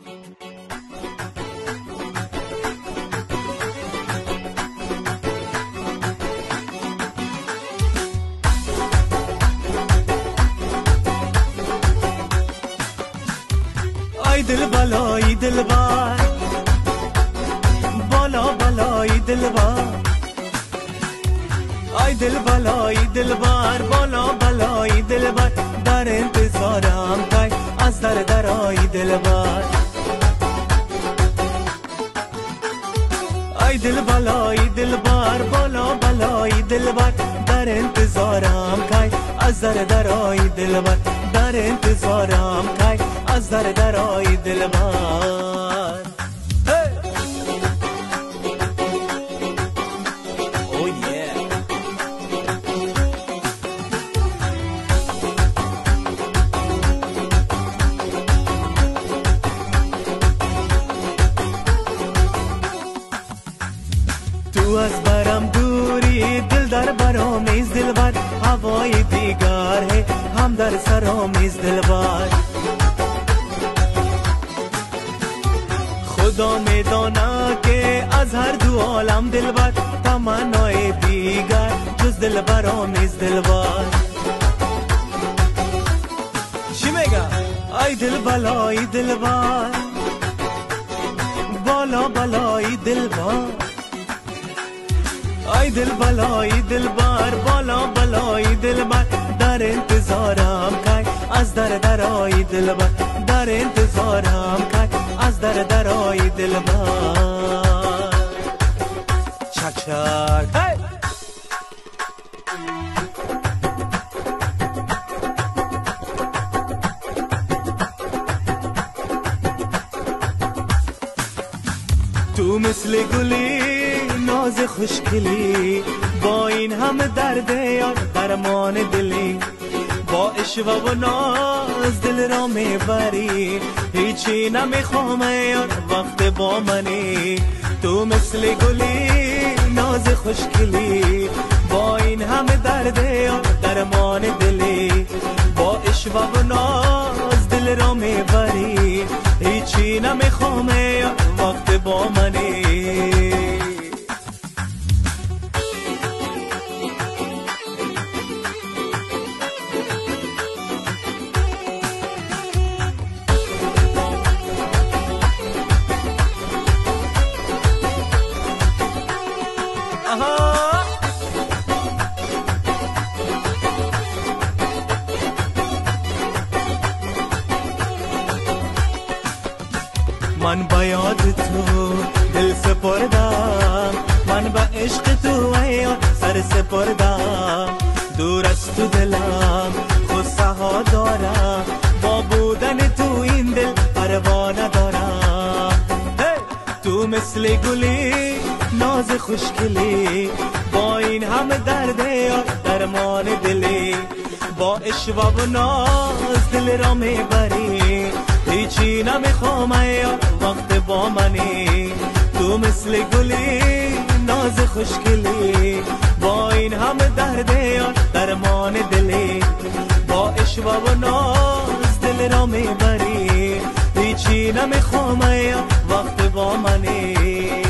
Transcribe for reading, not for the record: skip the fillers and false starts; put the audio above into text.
ای دل بالای دلبر، بالا بالای دلبر، ای دل بالای دلبر، بالا بالای دلبر، در انتظارم کای از درای دلبر. ای دل بالای دلبر، بالا بالای دلبر، در انتظارم کای از درای دلبر، در انتظارم کای از درای دلبر. تو از برم دوری دل در برآمیز دلبر، هوای دیگر ہے هم در سرامیز دلبر. خدا میداند که از هر دو عالم دلبر، تمنای دیگر جز دل برآمیز دلبر. چی میگه؟ ای دل بالای دلبر، بالا بالای دلبر، ای دل بالای دلبر، بالا بالای دلبر، در انتظارم کای از درای دلبر، در انتظارم کای از درای دلبر. چک چک هی تو مثل گلی ناز خوشگلی، با این همه درد یار درمان دلی، با اشوا و ناز دل را میبری، هیچی نمیخوام یار وقت با منی. تو مثل گلی ناز خوشگلی، با این همه درد یار درمان دلی، با اشوا و ناز دل را میبری، هیچی نمیخوام یار وقت با منی. من با یاد تو دل سپردم، من با عشق تو ایار سر سپردم، دور از تو دلم غصه ها دارم، با بودن تو این دل پروا ندارم. تو مثل گلی ناز خوشگلی، با این همه درد یار درمان دلی، با اشوا و ناز دل را میبری، هیچی نمیخوام یار وقت با منی. تو مثل گلی ناز خوشگلی، با این همه درد یار درمان دلی، با اشوا و ناز دل را میبری، هیچی نمیخوام یار وقت با منی.